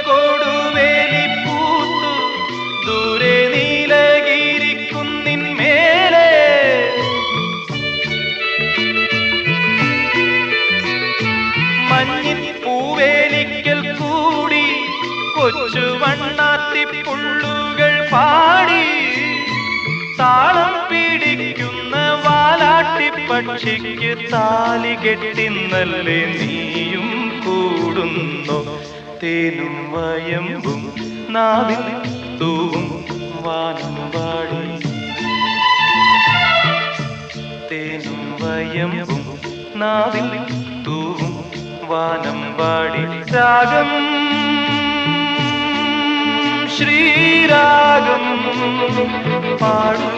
കൊടുവേലിപ്പൂത്തു ദൂരെ നീലഗിരിക്കുന്നിന്മേലെ മഞ്ഞിൻ പൂവേലിക്കൽ കൂടി കൊച്ചു വണ്ണാത്തിപ്പുള്ളുകൾ പാടി താളം പിടിക്കുന്ന വാലാട്ടിപ്പക്ഷിക്ക് താലി കെട്ടിന്നല്ലേ നീയും കൂടുന്നു. തേനും വയമ്പും നാവിൽ തൂവും വാനം പാടി. തേനും വയമ്പും നാവിൽ തൂവും വാനം പാടി. രാഗം ശ്രീരാഗം പാടൂ.